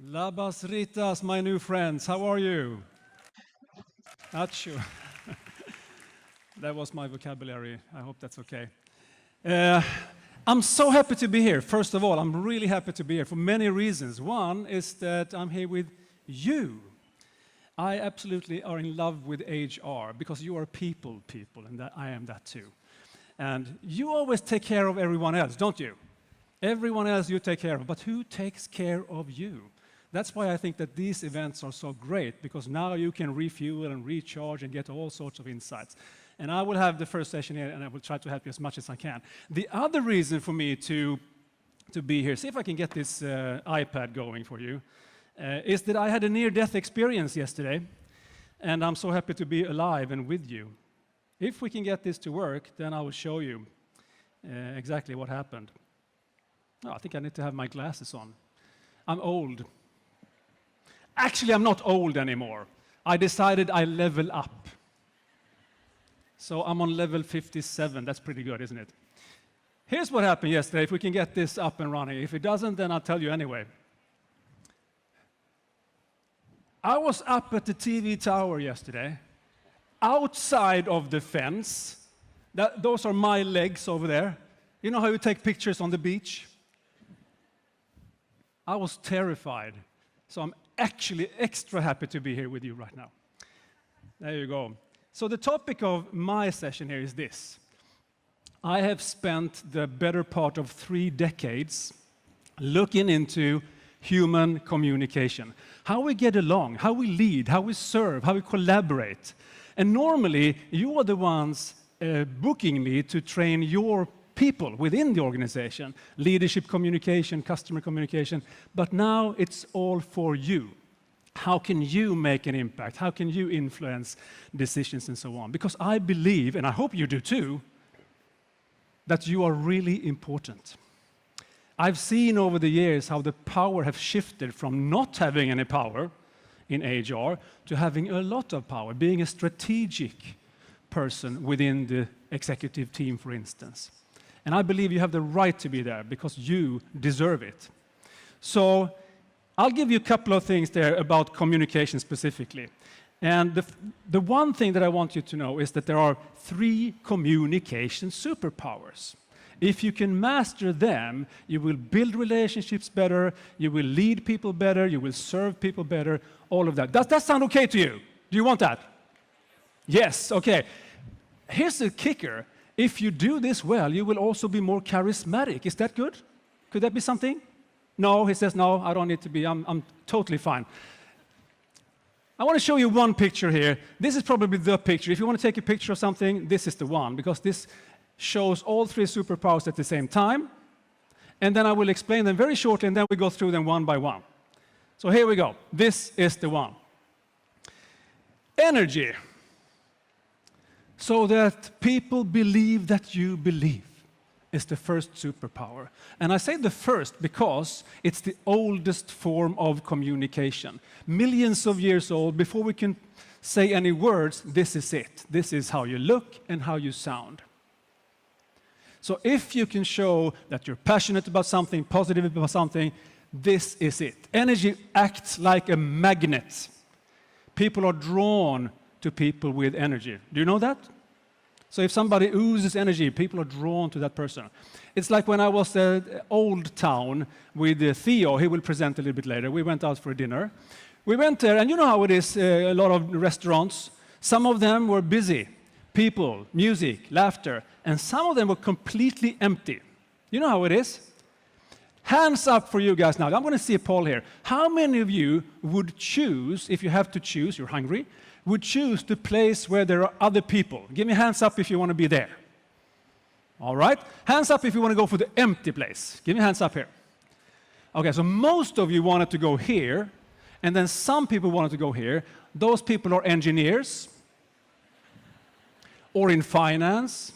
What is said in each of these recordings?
Labas Ritas, my new friends, how are you? Not sure. That was my vocabulary. I hope that's okay. I'm so happy to be here. First of all, I'm really happy to be here for many reasons. One is that I'm here with you. I absolutely are in love with HR because you are people, and that I am that too. And you always take care of everyone else, don't you? Everyone else you take care of, but who takes care of you? That's why I think that these events are so great, because now you can refuel and recharge and get all sorts of insights. And I will have the first session here, and I will try to help you as much as I can. The other reason for me to be here, see if I can get this iPad going for you, is that I had a near-death experience yesterday, and I'm so happy to be alive and with you. If we can get this to work, then I will show you exactly what happened. Oh, I think I need to have my glasses on. I'm old. Actually, I'm not old anymore. I decided I level up. So I'm on level 57. That's pretty good, isn't it? Here's what happened yesterday, if we can get this up and running. If it doesn't, then I'll tell you anyway. I was up at the TV tower yesterday, outside of the fence. Those are my legs over there. You know how you take pictures on the beach? I was terrified. So I'm actually extra happy to be here with you right now. There you go. So the topic of my session here is this. I have spent the better part of 3 decades looking into human communication. How we get along, how we lead, how we serve, how we collaborate. And normally, you are the ones booking me to train your people within the organization, leadership communication, customer communication, but now it's all for you. How can you make an impact? How can you influence decisions and so on? Because I believe, and I hope you do too, that you are really important. I've seen over the years how the power has shifted from not having any power in HR to having a lot of power, being a strategic person within the executive team, for instance. And I believe you have the right to be there because you deserve it. So I'll give you a couple of things there about communication specifically. And the one thing that I want you to know is that there are 3 communication superpowers. If you can master them, you will build relationships better, you will lead people better, you will serve people better, all of that. Does that sound okay to you? Do you want that? Yes, okay. Here's the kicker. If you do this well, you will also be more charismatic. Is that good? Could that be something? No, he says, no, I don't need to be. I'm totally fine. I want to show you one picture here. This is probably the picture. If you want to take a picture of something, this is the one, because this shows all 3 superpowers at the same time. And then I will explain them very shortly, and then we go through them one by one. So here we go. This is the one. Energy. So that people believe that you believe is the first superpower. And I say the first because it's the oldest form of communication. Millions of years old, before we can say any words, this is it. This is how you look and how you sound. So if you can show that you're passionate about something, positive about something, this is it. Energy acts like a magnet. People are drawn to people with energy. Do you know that? So if somebody oozes energy, people are drawn to that person. It's like when I was at Old Town with Theo. He will present a little bit later. We went out for a dinner. We went there, and you know how it is, a lot of restaurants. Some of them were busy. People, music, laughter. And some of them were completely empty. You know how it is? Hands up for you guys now. I'm going to see a poll here. How many of you would choose, if you have to choose, you're hungry, would choose the place where there are other people? Give me hands up if you want to be there. All right? Hands up if you want to go for the empty place. Give me hands up here. Okay, so most of you wanted to go here, and then some people wanted to go here. Those people are engineers, or in finance,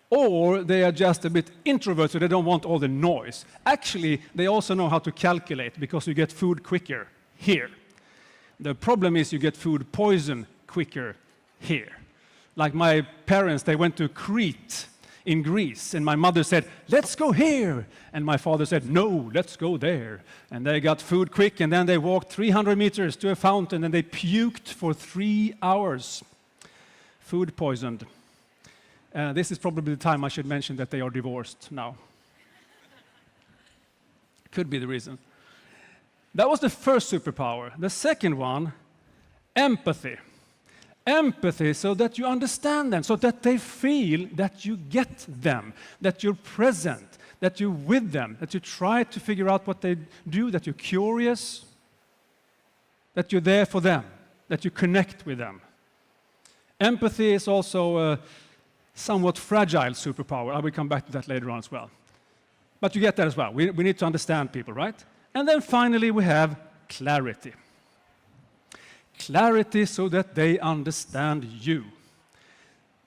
or they are just a bit introverted, so they don't want all the noise. Actually, they also know how to calculate, because you get food quicker here. The problem is you get food poison quicker here. Like my parents, they went to Crete in Greece, and my mother said, "Let's go here," and my father said, "No, let's go there." And they got food quick, and then they walked 300 meters to a fountain, and they puked for 3 hours. Food poisoned. This is probably the time I should mention that they are divorced now. Could be the reason. That was the first superpower. The second one, empathy. Empathy so that you understand them, so that they feel that you get them, that you're present, that you're with them, that you try to figure out what they do, that you're curious, that you're there for them, that you connect with them. Empathy is also a somewhat fragile superpower. I will come back to that later on as well. But you get that as well. We need to understand people, right? And then finally we have clarity. Clarity so that they understand you.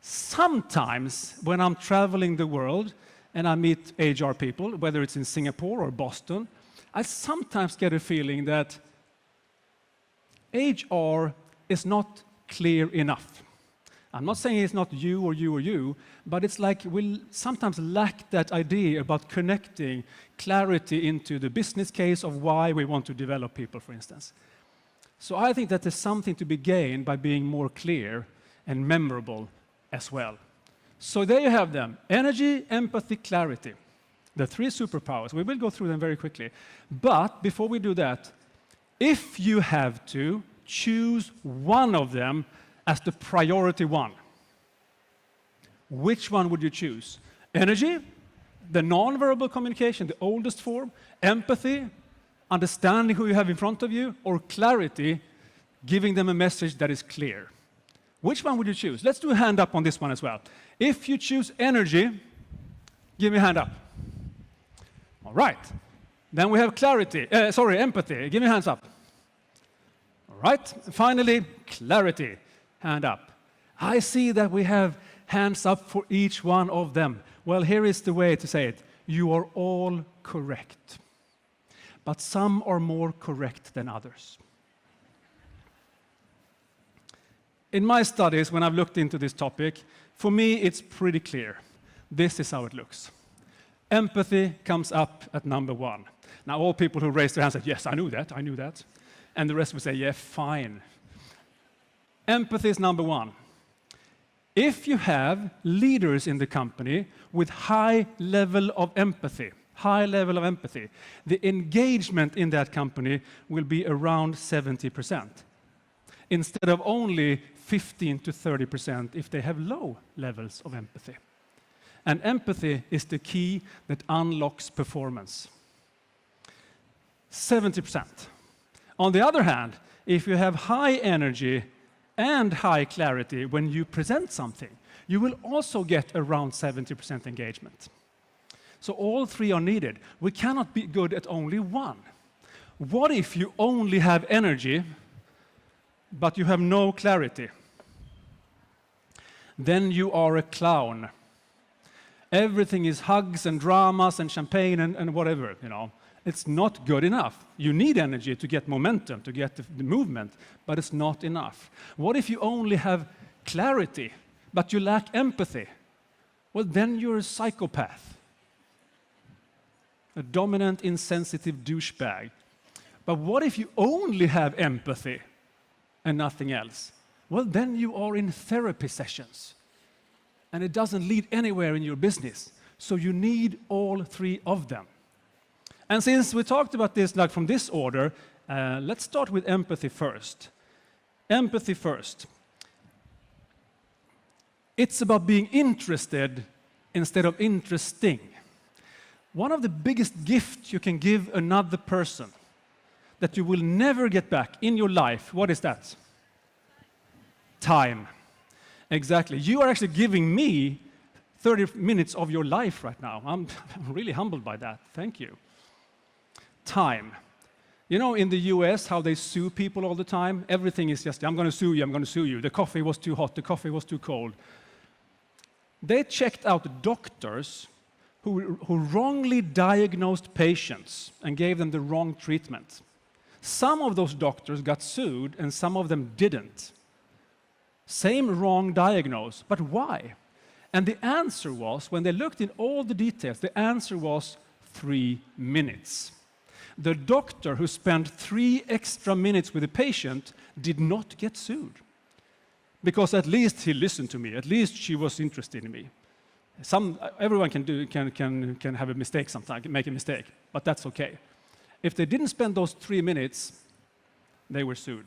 Sometimes when I'm traveling the world and I meet HR people, whether it's in Singapore or Boston, I sometimes get a feeling that HR is not clear enough. I'm not saying it's not you or you or you, but it's like we sometimes lack that idea about connecting clarity into the business case of why we want to develop people, for instance. So I think that there's something to be gained by being more clear and memorable as well. So there you have them, energy, empathy, clarity. The 3 superpowers. We will go through them very quickly. But before we do that, if you have to choose one of them as the priority one, which one would you choose? Energy, the non-verbal communication, the oldest form, empathy, understanding who you have in front of you, or clarity, giving them a message that is clear. Which one would you choose? Let's do a hand up on this one as well. If you choose energy, give me a hand up. All right. Then we have empathy. Give me hands up. All right. Finally, clarity. Hand up. I see that we have hands up for each one of them. Well, here is the way to say it. You are all correct. But some are more correct than others. In my studies, when I've looked into this topic, for me it's pretty clear. This is how it looks. Empathy comes up at number 1. Now all people who raised their hands said, "Yes, I knew that. And the rest would say, "Yeah, fine." Empathy is number 1. If you have leaders in the company with high level of empathy, the engagement in that company will be around 70%, instead of only 15 to 30% if they have low levels of empathy. And empathy is the key that unlocks performance. 70%. On the other hand, if you have high energy and high clarity when you present something, you will also get around 70% engagement. So all 3 are needed. We cannot be good at only one. What if you only have energy, but you have no clarity? Then you are a clown. Everything is hugs and dramas and champagne and whatever, you know. It's not good enough. You need energy to get momentum, to get the movement, but it's not enough. What if you only have clarity, but you lack empathy? Well, then you're a psychopath. A dominant, insensitive douchebag. But what if you only have empathy and nothing else? Well, then you are in therapy sessions. And it doesn't lead anywhere in your business. So you need all 3 of them. And since we talked about this like from this order, let's start with empathy first. Empathy first. It's about being interested instead of interesting. One of the biggest gifts you can give another person that you will never get back in your life, what is that? Time. Exactly. You are actually giving me 30 minutes of your life right now. I'm really humbled by that. Thank you. Time. You know, in the US, how they sue people all the time? Everything is just, I'm going to sue you. The coffee was too hot, the coffee was too cold. They checked out doctors who wrongly diagnosed patients and gave them the wrong treatment. Some of those doctors got sued and some of them didn't. Same wrong diagnose, but why? And the answer was, when they looked in all the details, the answer was 3 minutes. The doctor who spent 3 extra minutes with the patient did not get sued. Because at least he listened to me, at least she was interested in me. Everyone can have a mistake sometimes, make a mistake, but that's okay. If they didn't spend those 3 minutes, they were sued.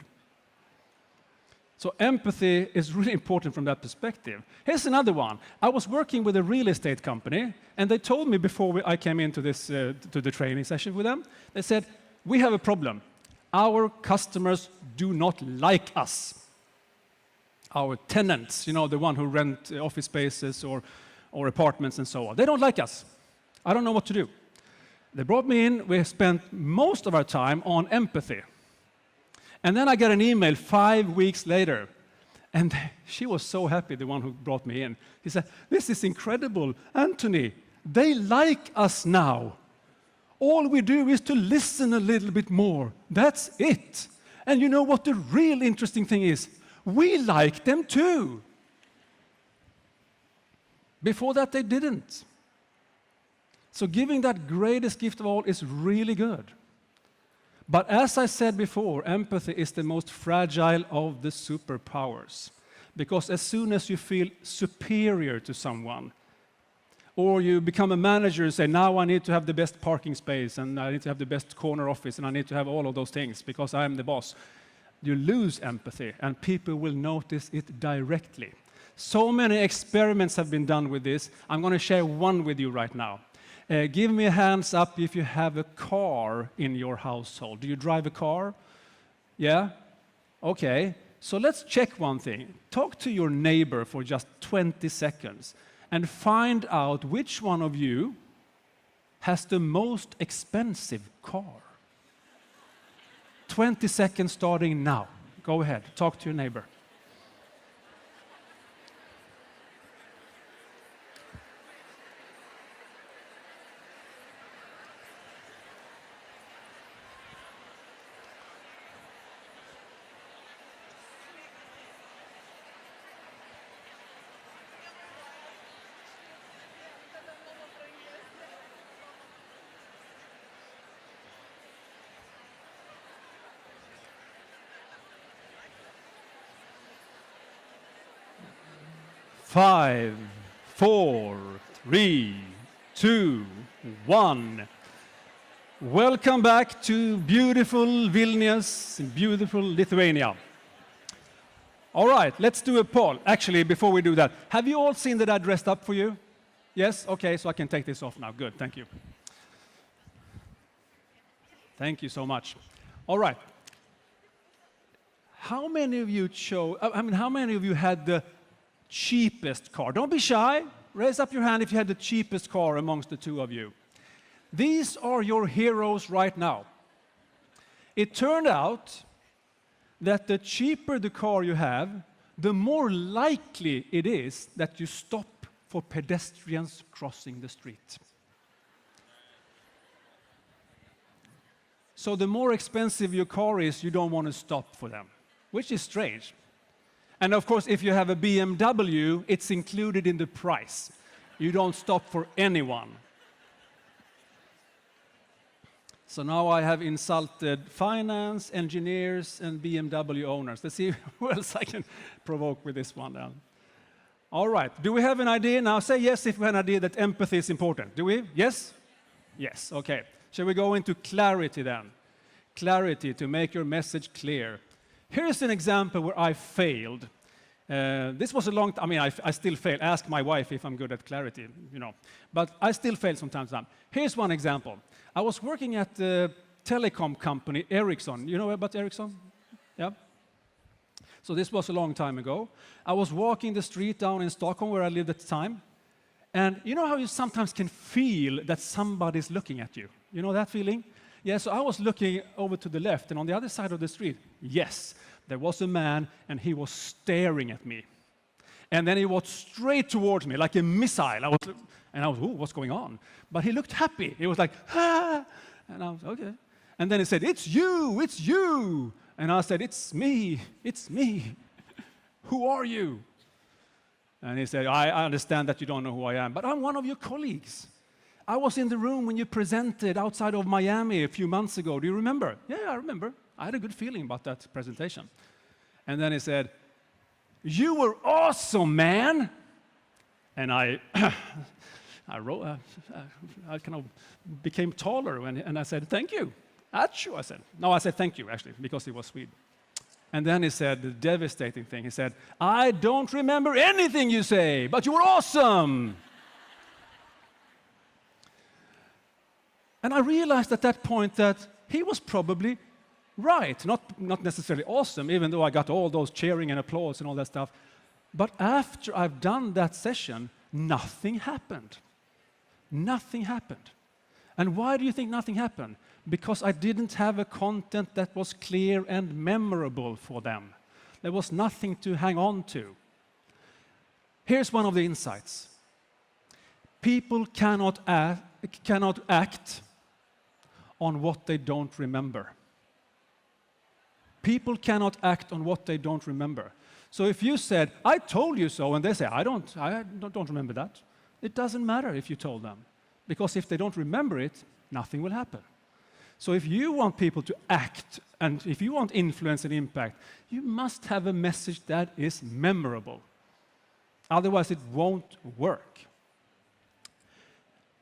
So empathy is really important from that perspective. Here's another one. I was working with a real estate company, and they told me before I came into this to the training session with them, they said, we have a problem. Our customers do not like us. Our tenants, you know, the one who rent office spaces or apartments and so on. They don't like us. I don't know what to do. They brought me in. We spent most of our time on empathy. And then I got an email 5 weeks later. And she was so happy, the one who brought me in. He said, this is incredible. Antoni, they like us now. All we do is to listen a little bit more. That's it. And you know what the real interesting thing is? We like them too. Before that, they didn't. So giving that greatest gift of all is really good. But as I said before, empathy is the most fragile of the superpowers. Because as soon as you feel superior to someone, or you become a manager and say, now I need to have the best parking space, and I need to have the best corner office, and I need to have all of those things because I'm the boss, you lose empathy, and people will notice it directly. So many experiments have been done with this. I'm going to share one with you right now. Give me a hands up if you have a car in your household. Do you drive a car? Yeah? Okay. So let's check one thing. Talk to your neighbor for just 20 seconds and find out which one of you has the most expensive car. 20 seconds starting now. Go ahead. Talk to your neighbor. Five, 4, 3, 2, 1. Welcome back to beautiful Vilnius, beautiful Lithuania. All right, let's do a poll. Actually, before we do that, have you all seen that I dressed up for you? Yes? Okay, so I can take this off now. Good, thank you. Thank you so much. All right. How many of you how many of you had the cheapest car? Don't be shy. Raise up your hand if you had the cheapest car amongst the two of you. These are your heroes right now. It turned out that the cheaper the car you have, the more likely it is that you stop for pedestrians crossing the street. So the more expensive your car is, you don't want to stop for them, which is strange. And of course, if you have a BMW, it's included in the price. You don't stop for anyone. So now I have insulted finance, engineers, and BMW owners. Let's see who else I can provoke with this one now. All right, do we have an idea? Now say yes if we have an idea that empathy is important. Do we? Yes? Yes, okay. Shall we go into clarity then? Clarity to make your message clear. Here's an example where I failed. This was a long time. I mean, I still fail. Ask my wife if I'm good at clarity, you know. But I still fail sometimes. Here's one example. I was working at the telecom company Ericsson. You know about Ericsson? Yeah? So this was a long time ago. I was walking the street down in Stockholm where I lived at the time. And you know how you sometimes can feel that somebody's looking at you? You know that feeling? Yeah, so I was looking over to the left, and on the other side of the street, yes, there was a man, and he was staring at me. And then he walked straight towards me, like a missile. I was, ooh, what's going on? But he looked happy. He was like, ah! And I was, okay. And then he said, it's you! And I said, it's me. Who are you? And he said, I understand that you don't know who I am, but I'm one of your colleagues. I was in the room when you presented outside of Miami a few months ago. Do you remember? Yeah, I remember. I had a good feeling about that presentation. And then he said, you were awesome, man. And I kind of became taller, and I said, thank you. Achoo, I said. No, I said thank you, actually, because he was Swede. And then he said the devastating thing. He said, I don't remember anything you say, but you were awesome. And I realized at that point that he was probably right. Not necessarily awesome, even though I got all those cheering and applause and all that stuff. But after I've done that session, nothing happened. Nothing happened. And why do you think nothing happened? Because I didn't have a content that was clear and memorable for them. There was nothing to hang on to. Here's one of the insights. People cannot act on what they don't remember. People cannot act on what they don't remember. So if you said, I told you so, and they say, I don't remember that, it doesn't matter if you told them. Because if they don't remember it, nothing will happen. So if you want people to act, and if you want influence and impact, you must have a message that is memorable. Otherwise, it won't work.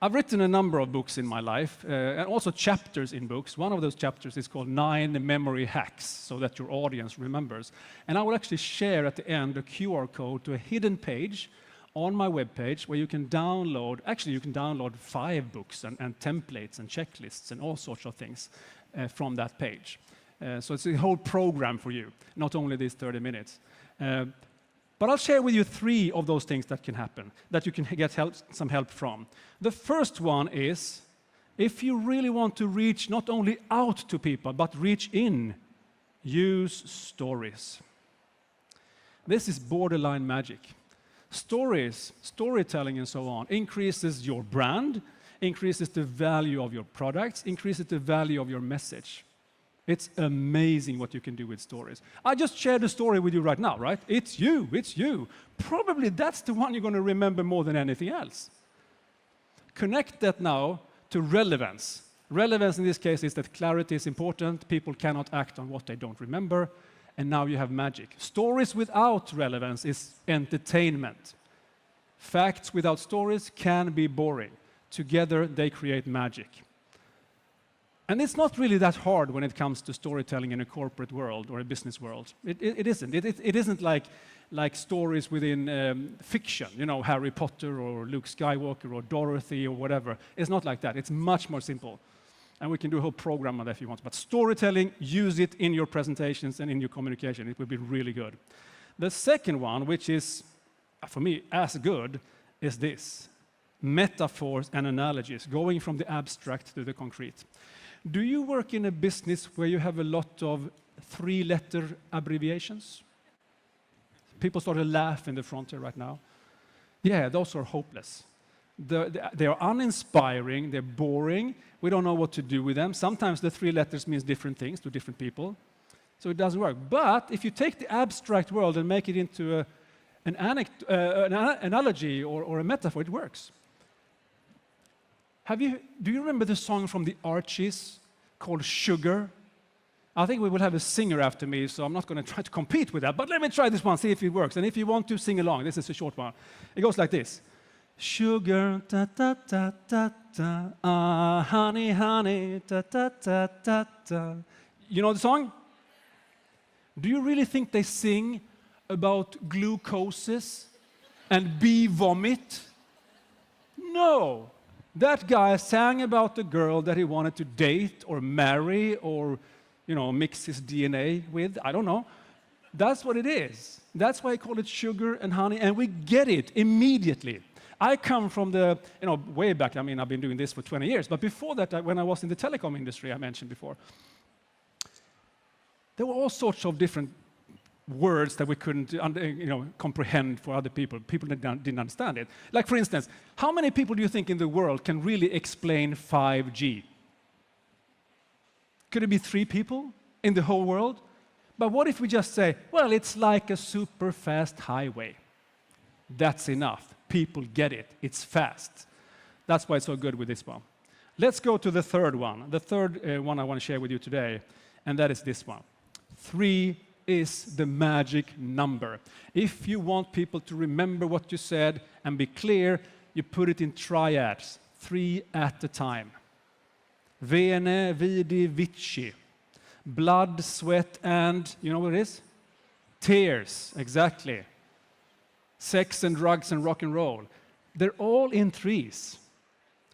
I've written a number of books in my life, and also chapters in books. One of those chapters is called 9 Memory Hacks, so that your audience remembers. And I will actually share at the end a QR code to a hidden page on my webpage where you can download, actually you can download 5 books and templates and checklists and all sorts of things from that page. So it's a whole program for you, not only these 30 minutes. But I'll share with you 3 of those things that can happen, that you can get some help from. The first one is, if you really want to reach not only out to people, but reach in, use stories. This is borderline magic. Stories, storytelling and so on, increases your brand, increases the value of your products, increases the value of your message. It's amazing what you can do with stories. I just shared a story with you right now, right? It's you, it's you. Probably that's the one you're going to remember more than anything else. Connect that now to relevance. Relevance in this case is that clarity is important, people cannot act on what they don't remember, and now you have magic. Stories without relevance is entertainment. Facts without stories can be boring. Together they create magic. And it's not really that hard when it comes to storytelling in a corporate world or a business world. It isn't. It isn't like stories within fiction, you know, Harry Potter or Luke Skywalker or Dorothy or whatever. It's not like that. It's much more simple. And we can do a whole program on that if you want. But storytelling, use it in your presentations and in your communication. It will be really good. The second one, which is, for me, as good, is this. Metaphors and analogies, going from the abstract to the concrete. Do you work in a business where you have a lot of 3-letter abbreviations? People start to laugh in the front here right now. Yeah, those are hopeless. They are uninspiring, they're boring, we don't know what to do with them. Sometimes the 3 letters means different things to different people, so it doesn't work. But if you take the abstract world and make it into an analogy or a metaphor, it works. Do you remember the song from the Archies called Sugar? I think we will have a singer after me, so I'm not going to try to compete with that. But let me try this one, see if it works. And if you want to sing along, this is a short one. It goes like this. Sugar, ta ta ta ta ta, honey, honey, ta ta ta ta ta. You know the song? Do you really think they sing about glucoses and bee vomit? No. That guy sang about the girl that he wanted to date or marry or, you know, mix his DNA with. I don't know. That's what it is. That's why I call it sugar and honey, and we get it immediately. I come from way back, I mean, I've been doing this for 20 years, but before that, when I was in the telecom industry, I mentioned before, there were all sorts of different words that we couldn't comprehend for other people. People didn't understand it. Like, for instance, how many people do you think in the world can really explain 5G? Could it be 3 people in the whole world? But what if we just say, well, it's like a super fast highway? That's enough. People get it. It's fast. That's why it's so good with this one. Let's go to the third one. The third one I want to share with you today, and that is this one. 3 is the magic number. If you want people to remember what you said and be clear, you put it in triads, 3 at a time. Vene, vidi, vici. Blood, sweat, and, you know what it is? Tears, exactly. Sex and drugs and rock and roll. They're all in 3s.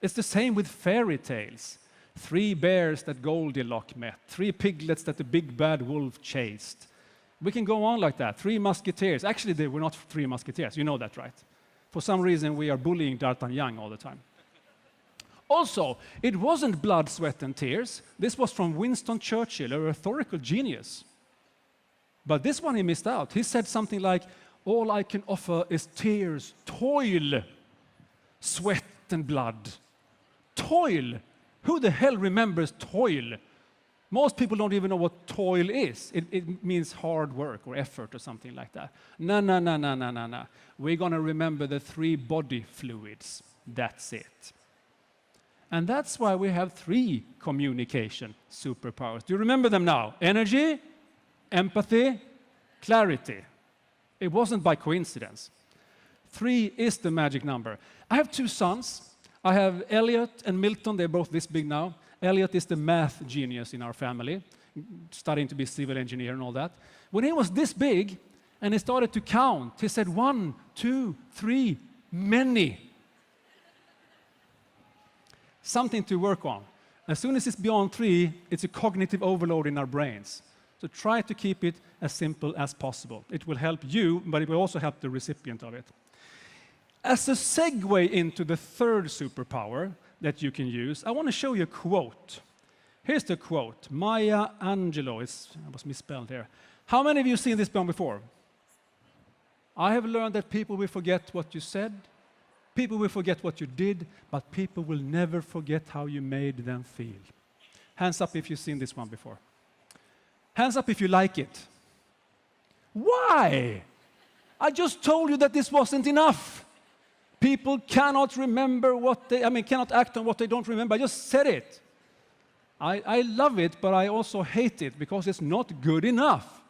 It's the same with fairy tales. 3 bears that Goldilocks met. 3 piglets that the big bad wolf chased. We can go on like that. 3 musketeers. Actually, they were not 3 musketeers. You know that, right? For some reason, we are bullying D'Artagnan all the time. Also, it wasn't blood, sweat, and tears. This was from Winston Churchill, a rhetorical genius. But this one he missed out. He said something like, all I can offer is tears, toil, sweat, and blood. Toil. Who the hell remembers toil? Most people don't even know what toil is. It means hard work or effort or something like that. No. We're going to remember the 3 body fluids. That's it. And that's why we have 3 communication superpowers. Do you remember them now? Energy, empathy, clarity. It wasn't by coincidence. 3 is the magic number. I have 2 sons. I have Elliot and Milton. They're both this big now. Elliot is the math genius in our family, studying to be a civil engineer and all that. When he was this big and he started to count, he said 1, 2, 3, many. Something to work on. As soon as it's beyond 3, it's a cognitive overload in our brains. So try to keep it as simple as possible. It will help you, but it will also help the recipient of it. As a segue into the third superpower that you can use, I want to show you a quote. Here's the quote. Maya Angelou. I was misspelled here. How many of you have seen this one before? I have learned that people will forget what you said, people will forget what you did, but people will never forget how you made them feel. Hands up if you've seen this one before. Hands up if you like it. Why? I just told you that this wasn't enough. People cannot remember cannot act on what they don't remember. I just said it. I love it, but I also hate it because it's not good enough.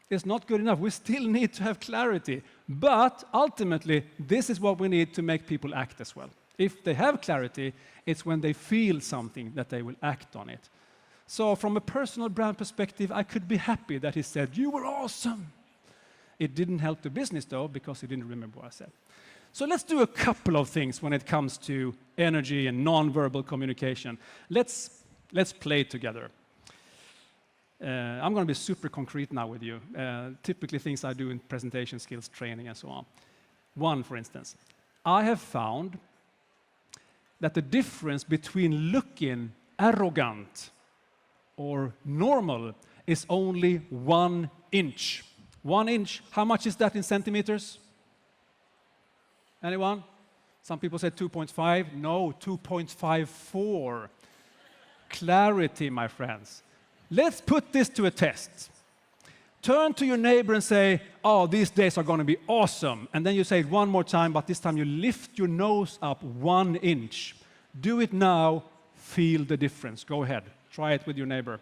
It's not good enough. We still need to have clarity. But ultimately, this is what we need to make people act as well. If they have clarity, it's when they feel something that they will act on it. So from a personal brand perspective, I could be happy that he said, "You were awesome." It didn't help the business, though, because he didn't remember what I said. So let's do a couple of things when it comes to energy and non-verbal communication. Let's play together. I'm going to be super concrete now with you. Typically things I do in presentation skills training and so on. One, for instance, I have found that the difference between looking arrogant or normal is only 1 inch. 1 inch, how much is that in centimeters? Anyone? Some people said 2.5. No, 2.54. Clarity, my friends. Let's put this to a test. Turn to your neighbor and say, "Oh, these days are going to be awesome." And then you say it one more time, but this time you lift your nose up 1 inch. Do it now. Feel the difference. Go ahead. Try it with your neighbor.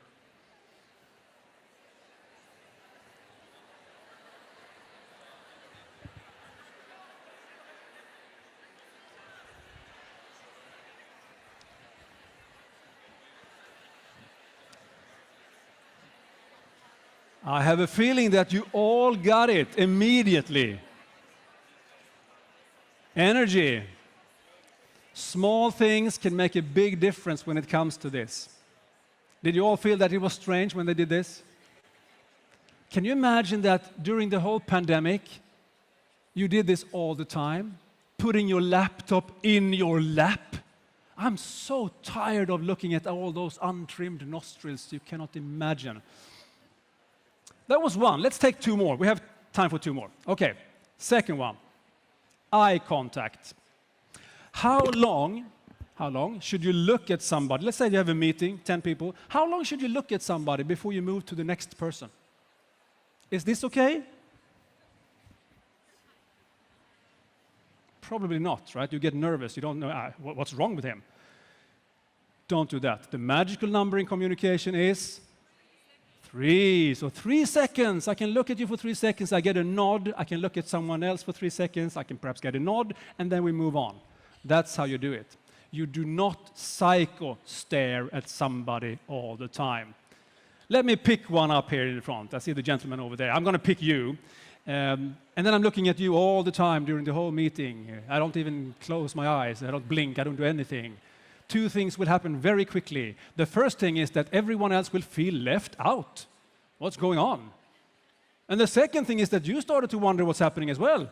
I have a feeling that you all got it immediately. Energy. Small things can make a big difference when it comes to this. Did you all feel that it was strange when they did this? Can you imagine that during the whole pandemic, you did this all the time? Putting your laptop in your lap? I'm so tired of looking at all those untrimmed nostrils you cannot imagine. That was one. Let's take 2 more. We have time for 2 more. Okay, second one. Eye contact. How long should you look at somebody? Let's say you have a meeting, 10 people. How long should you look at somebody before you move to the next person? Is this okay? Probably not, right? You get nervous. You don't know what's wrong with him. Don't do that. The magical number in communication is 3. So 3 seconds. I can look at you for 3 seconds. I get a nod. I can look at someone else for 3 seconds. I can perhaps get a nod, and then we move on. That's how you do it. You do not psycho stare at somebody all the time. Let me pick one up here in the front. I see the gentleman over there. I'm going to pick you. And then I'm looking at you all the time during the whole meeting. I don't even close my eyes. I don't blink. I don't do anything. 2 things will happen very quickly. The first thing is that everyone else will feel left out. What's going on? And the second thing is that you started to wonder what's happening as well.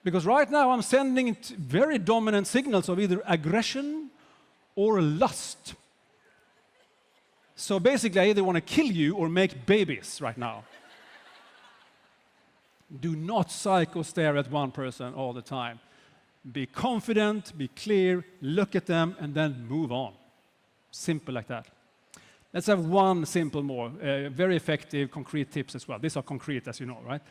Because right now I'm sending very dominant signals of either aggression or lust. So basically, I either want to kill you or make babies right now. Do not psycho stare at one person all the time. Be confident, be clear, look at them, and then move on. Simple like that. Let's have one simple more, very effective, concrete tips as well. These are concrete, as you know, right?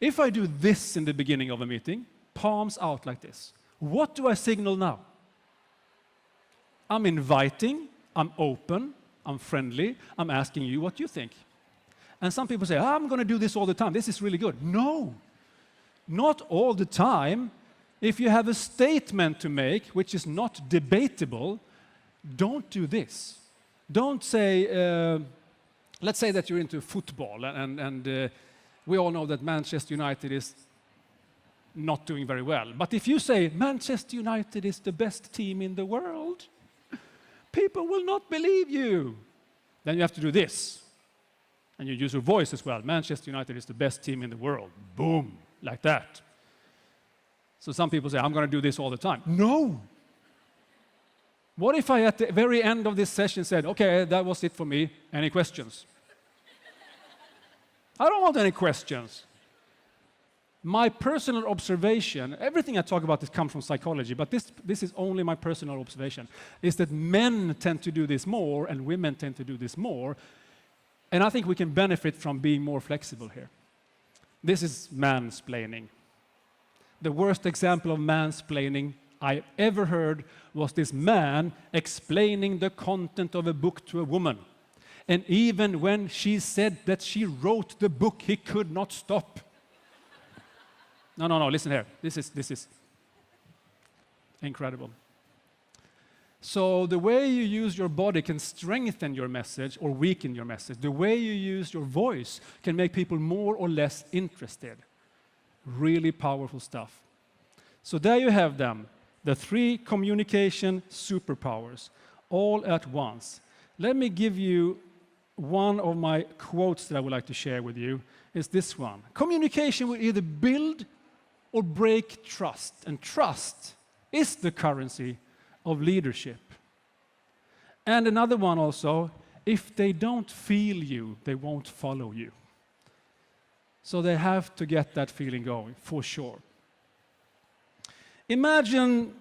If I do this in the beginning of a meeting, palms out like this, what do I signal now? I'm inviting, I'm open, I'm friendly, I'm asking you what you think. And some people say, I'm going to do this all the time. This is really good. No, not all the time. If you have a statement to make, which is not debatable, don't do this. Don't say, let's say that you're into football, and we all know that Manchester United is not doing very well. But if you say, Manchester United is the best team in the world, people will not believe you. Then you have to do this. And you use your voice as well. Manchester United is the best team in the world. Boom, like that. So some people say, I'm going to do this all the time. No. What if I, at the very end of this session, said, okay, that was it for me. Any questions? I don't want any questions. My personal observation, everything I talk about this comes from psychology, but this is only my personal observation, is that men tend to do this more and women tend to do this more. And I think we can benefit from being more flexible here. This is mansplaining. The worst example of mansplaining I ever heard was this man explaining the content of a book to a woman. And even when she said that she wrote the book, he could not stop. No, listen here. This is incredible. So the way you use your body can strengthen your message or weaken your message. The way you use your voice can make people more or less interested. Really powerful stuff. So there you have them, the 3 communication superpowers, all at once. Let me give you one of my quotes that I would like to share with you, is this one. Communication will either build or break trust, and trust is the currency of leadership. And another one also, if they don't feel you, they won't follow you. So they have to get that feeling going, for sure. Imagine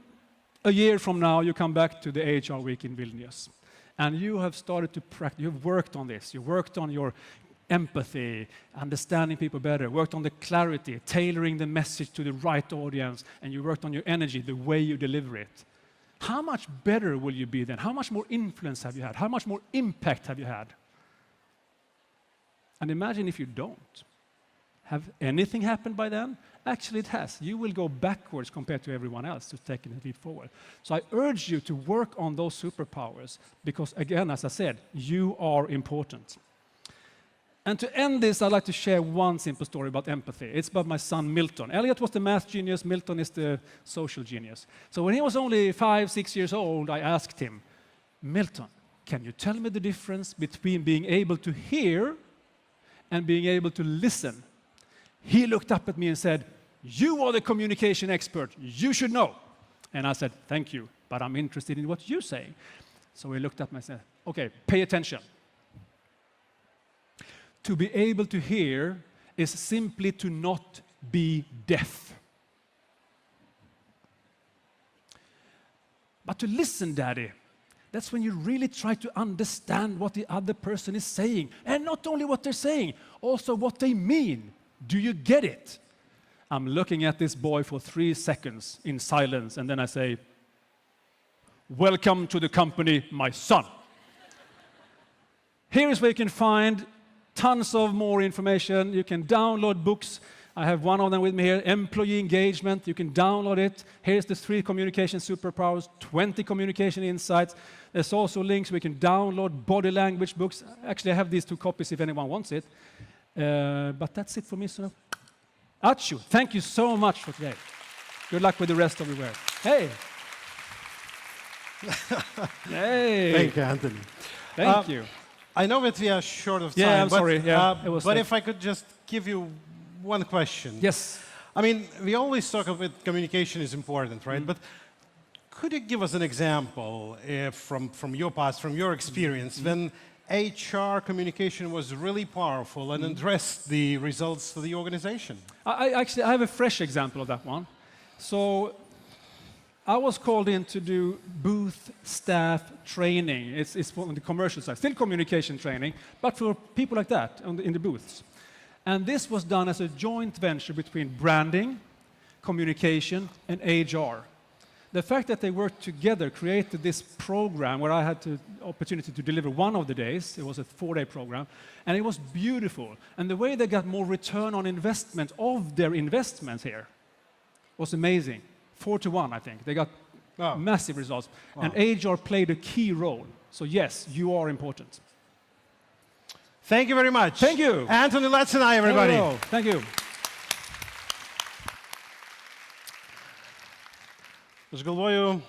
a year from now, you come back to the HR week in Vilnius, and you have started to practice, you've worked on this, you've worked on your empathy, understanding people better, worked on the clarity, tailoring the message to the right audience, and you worked on your energy, the way you deliver it. How much better will you be then? How much more influence have you had? How much more impact have you had? And imagine if you don't. Have anything happened by then? Actually, it has. You will go backwards compared to everyone else who's taking a leap forward. So I urge you to work on those superpowers because, again, as I said, you are important. And to end this, I'd like to share one simple story about empathy. It's about my son, Milton. Elliot was the math genius. Milton is the social genius. So when he was only 5, 6 years old, I asked him, Milton, can you tell me the difference between being able to hear and being able to listen? He looked up at me and said, you are the communication expert. You should know. And I said, thank you, but I'm interested in what you're saying. So he looked up and said, okay, pay attention. To be able to hear is simply to not be deaf. But to listen, Daddy, that's when you really try to understand what the other person is saying. And not only what they're saying, also what they mean. Do you get it? I'm looking at this boy for 3 seconds in silence, and then I say, "Welcome to the company, my son." Here is where you can find tons of more information. You can download books. I have one of them with me here, Employee Engagement. You can download it. Here's the 3 communication superpowers, 20 communication insights. There's also links where you can download body language books. Actually, I have these 2 copies if anyone wants it. But that's it for me. So, Achu, thank you so much for today. Good luck with the rest of your work. Hey. Hey. Thank you, Antoni. Thank you. I know that we are short of time. Yeah, I'm sorry. Yeah, it was but like- if I could just give you one question. Yes. I mean, we always talk about communication is important, right? But could you give us an example from your past, from your experience, when HR communication was really powerful and addressed the results to the organization? I have a fresh example of that one. So I was called in to do booth staff training. It's on the commercial side, still communication training, but for people like that in the booths. And this was done as a joint venture between branding, communication, and HR. The fact that they worked together created this program where I had the opportunity to deliver one of the days. It was a 4-day program, and it was beautiful. And the way they got more return on investment of their investments here was amazing. 4-to-1, I think. They got massive results. Wow. And HR played a key role. So yes, you are important. Thank you very much. Thank you. Antoni Lacinai, everybody. Hello. Thank you. Aš galvoju,